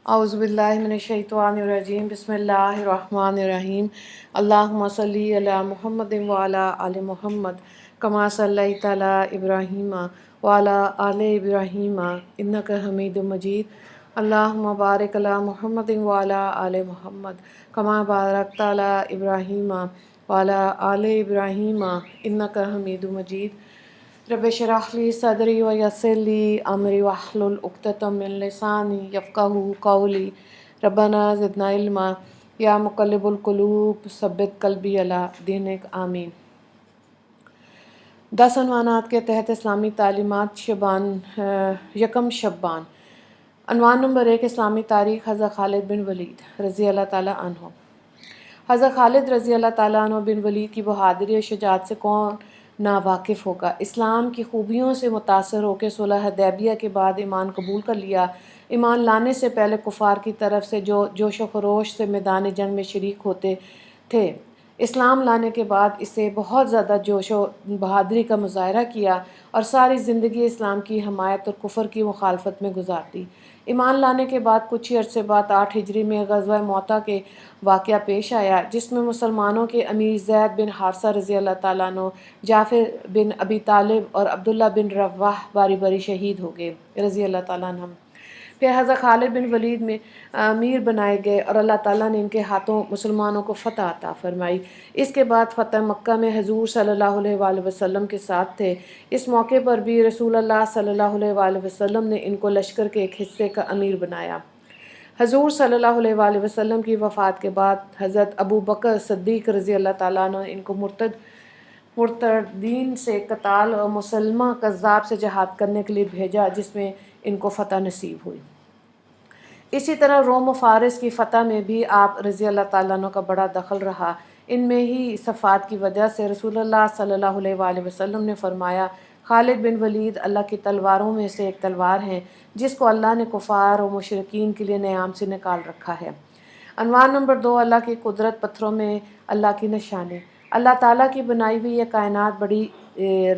اعوذ باللہ من الشیطان الرجیم بسم اللہ الرحمن الرحیم اللہم صلی علی محمد وعلی آل محمد کما صلیت علی ابراہیم وعلی آل ابراہیم انک حمید مجید اللہم بارک علی محمد وعلی آل محمد کما بارکت علی ابراہیم وعلی آل ابراہیم انک حمید مجید رب اشرح لی صدری ویسر لی امری واحلل عقدۃ من لسانی یفقہوا قولی ربنا زدنا علما یا مقلب القلوب ثبت قلبی علی دینک آمین۔ 10 عنوانات کے تحت اسلامی تعلیمات یکم شبان۔ عنوان نمبر 1، اسلامی تاریخ حضرت خالد بن ولید رضی اللہ تعالیٰ عنہ۔ حضرت خالد رضی اللہ تعالیٰ عنہ بن ولید کی بہادری اور شجاعت سے کون ناواقف ہوگا۔ اسلام کی خوبیوں سے متاثر ہو کے صلح حدیبیہ کے بعد ایمان قبول کر لیا۔ ایمان لانے سے پہلے کفار کی طرف سے جو جوش و خروش سے میدان جنگ میں شریک ہوتے تھے، اسلام لانے کے بعد اسے بہت زیادہ جوش و بہادری کا مظاہرہ کیا اور ساری زندگی اسلام کی حمایت اور کفر کی مخالفت میں گزار دی۔ ایمان لانے کے بعد کچھ ہی عرصے بعد 8 ہجری میں غزوہ موطا کے واقعہ پیش آیا، جس میں مسلمانوں کے امیر زید بن حارثہ رضی اللہ تعالیٰ عنہ، جعفر بن ابی طالب اور عبداللہ بن رواحہ باری باری شہید ہو گئے رضی اللہ تعالیٰ عنہ۔ پھر حضرت خالد بن ولید میں امیر بنائے گئے اور اللہ تعالیٰ نے ان کے ہاتھوں مسلمانوں کو فتح عطا فرمائی۔ اس کے بعد فتح مکہ میں حضور صلی اللہ علیہ وآلہ وسلم کے ساتھ تھے۔ اس موقع پر بھی رسول اللہ صلی اللہ علیہ وآلہ وسلم نے ان کو لشکر کے ایک حصے کا امیر بنایا۔ حضور صلی اللہ علیہ وآلہ وسلم کی وفات کے بعد حضرت ابو بکر صدیق رضی اللہ تعالیٰ عنہ ان کو مرتدین سے قتال اور مسلمہ کذاب سے جہاد کرنے کے لیے بھیجا، جس میں ان کو فتح نصیب ہوئی۔ اسی طرح روم و فارس کی فتح میں بھی آپ رضی اللہ تعالیٰ عنہ کا بڑا دخل رہا۔ ان میں ہی صفات کی وجہ سے رسول اللہ صلی اللہ علیہ وآلہ وسلم نے فرمایا، خالد بن ولید اللہ کی تلواروں میں سے ایک تلوار ہیں جس کو اللہ نے کفار و مشرکین کے لیے نیام سے نکال رکھا ہے۔ عنوان نمبر 2، اللہ کی قدرت، پتھروں میں اللہ کی نشانی۔ اللہ تعالیٰ کی بنائی ہوئی یہ کائنات بڑی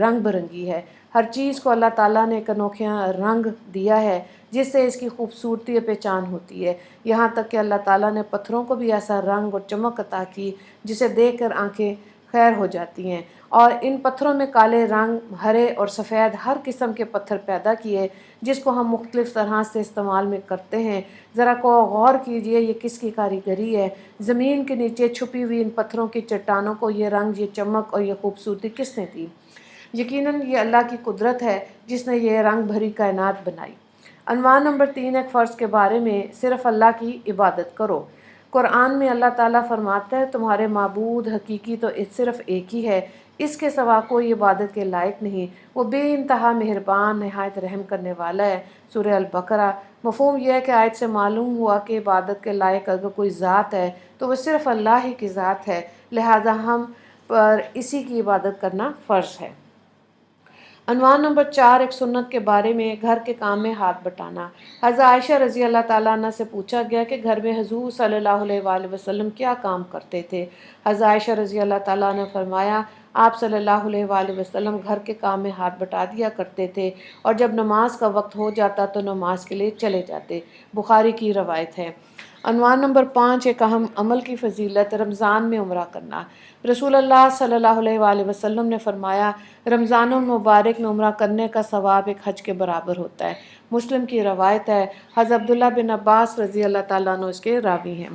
رنگ برنگی ہے۔ ہر چیز کو اللہ تعالیٰ نے ایک انوکھا رنگ دیا ہے جس سے اس کی خوبصورتی اور پہچان ہوتی ہے۔ یہاں تک کہ اللہ تعالیٰ نے پتھروں کو بھی ایسا رنگ اور چمک عطا کی جسے دیکھ کر آنکھیں خیر ہو جاتی ہیں، اور ان پتھروں میں کالے رنگ، ہرے اور سفید ہر قسم کے پتھر پیدا کیے جس کو ہم مختلف طرح سے استعمال میں کرتے ہیں۔ ذرا کو غور کیجئے، یہ کس کی کاریگری ہے؟ زمین کے نیچے چھپی ہوئی ان پتھروں کی چٹانوں کو یہ رنگ، یہ چمک اور یہ خوبصورتی کس نے دی؟ یقیناً یہ اللہ کی قدرت ہے جس نے یہ رنگ بھری کائنات بنائی۔ عنوان نمبر 3، ایک فرض کے بارے میں، صرف اللہ کی عبادت کرو۔ قرآن میں اللہ تعالیٰ فرماتا ہے، تمہارے معبود حقیقی تو صرف ایک ہی ہے، اس کے سوا کوئی عبادت کے لائق نہیں، وہ بے انتہا مہربان، نہایت رحم کرنے والا ہے۔ سورہ البقرہ۔ مفہوم یہ ہے کہ آیت سے معلوم ہوا کہ عبادت کے لائق اگر کوئی ذات ہے تو وہ صرف اللہ ہی کی ذات ہے، لہٰذا ہم پر اسی کی عبادت کرنا فرض ہے۔ عنوان نمبر 4، ایک سنت کے بارے میں، گھر کے کام میں ہاتھ بٹانا۔ حضرت عائشہ رضی اللہ تعالیٰ عنہ سے پوچھا گیا کہ گھر میں حضور صلی اللہ علیہ وآلہ وسلم کیا کام کرتے تھے؟ حضرت عائشہ رضی اللہ تعالیٰ عنہ نے فرمایا، آپ صلی اللہ علیہ وآلہ وسلم گھر کے کام میں ہاتھ بٹا دیا کرتے تھے، اور جب نماز کا وقت ہو جاتا تو نماز کے لیے چلے جاتے۔ بخاری کی روایت ہے۔ عنوان نمبر 5، ایک اہم عمل کی فضیلت، رمضان میں عمرہ کرنا۔ رسول اللہ صلی اللہ علیہ وآلہ وسلم نے فرمایا، رمضان المبارک میں عمرہ کرنے کا ثواب ایک حج کے برابر ہوتا ہے۔ مسلم کی روایت ہے۔ حضرت عبداللہ بن عباس رضی اللہ تعالیٰ عنہ اس کے راوی ہیں۔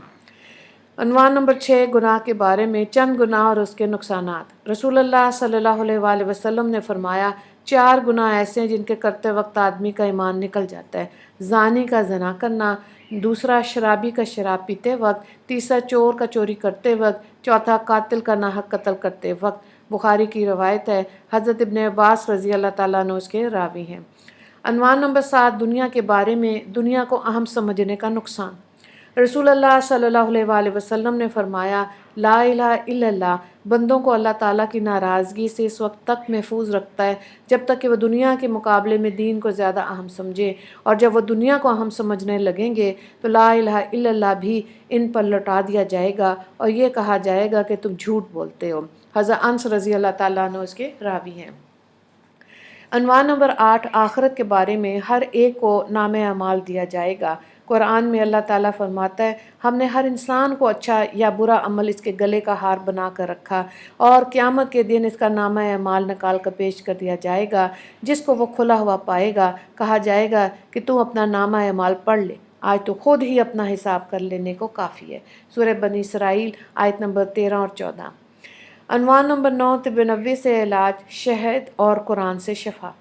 عنوان نمبر 6، گناہ کے بارے میں، چند گناہ اور اس کے نقصانات۔ رسول اللہ صلی اللہ علیہ وآلہ وسلم نے فرمایا، 4 گناہ ایسے ہیں جن کے کرتے وقت آدمی کا ایمان نکل جاتا ہے۔ زانی کا زنا کرنا، دوسرا شرابی کا شراب پیتے وقت، تیسرا چور کا چوری کرتے وقت، چوتھا قاتل کا ناحق قتل کرتے وقت۔ بخاری کی روایت ہے۔ حضرت ابن عباس رضی اللہ تعالیٰ عنہ اس کے راوی ہیں۔ عنوان نمبر 7، دنیا کے بارے میں، دنیا کو اہم سمجھنے کا نقصان۔ رسول اللہ صلی اللہ علیہ وآلہ وسلم نے فرمایا، لا الہ الا اللہ بندوں کو اللہ تعالیٰ کی ناراضگی سے اس وقت تک محفوظ رکھتا ہے جب تک کہ وہ دنیا کے مقابلے میں دین کو زیادہ اہم سمجھے، اور جب وہ دنیا کو اہم سمجھنے لگیں گے تو لا الہ الا اللہ بھی ان پر لوٹا دیا جائے گا اور یہ کہا جائے گا کہ تم جھوٹ بولتے ہو۔ حضرت انس رضی اللہ تعالیٰ عنہ اس کے راوی ہیں۔ عنوان نمبر 8، آخرت کے بارے میں، ہر ایک کو نام اعمال دیا جائے گا۔ قرآن میں اللہ تعالیٰ فرماتا ہے ہم نے ہر انسان کو اچھا یا برا عمل اس کے گلے کا ہار بنا کر رکھا، اور قیامت کے دن اس کا نامہ اعمال نکال کر پیش کر دیا جائے گا، جس کو وہ کھلا ہوا پائے گا، کہا جائے گا کہ تم اپنا نامہ اعمال پڑھ لے، آج تو خود ہی اپنا حساب کر لینے کو کافی ہے۔ سورہ بنی اسرائیل آیت نمبر 13 اور 14۔ عنوان نمبر 9، طب نبوی سے علاج، شہد اور قرآن سے شفا۔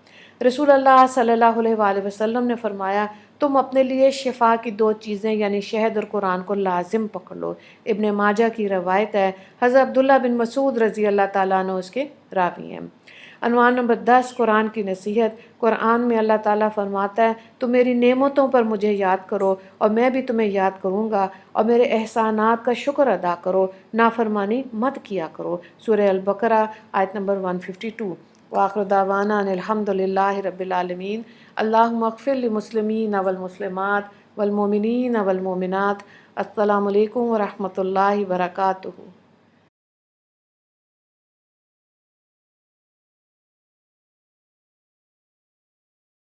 رسول اللہ صلی اللہ علیہ وآلہ وسلم نے فرمایا تم اپنے لیے شفا کی 2 چیزیں یعنی شہد اور قرآن کو لازم پکڑ لو۔ ابن ماجہ کی روایت ہے، حضرت عبداللہ بن مسعود رضی اللہ تعالیٰ عنہ اس کے راوی ہیں۔ عنوان نمبر 10، قرآن کی نصیحت۔ قرآن میں اللہ تعالیٰ فرماتا ہے تم میری نعمتوں پر مجھے یاد کرو اور میں بھی تمہیں یاد کروں گا، اور میرے احسانات کا شکر ادا کرو، نافرمانی مت کیا کرو۔ سورہ البقرہ آیت نمبر 152۔ وآخر دعوانا ان الحمد للہ رب العالمین۔ اللہم اغفر للمسلمین والمسلمات والمؤمنین والمؤمنات۔ السلام علیکم ورحمۃ اللہ وبرکاتہ۔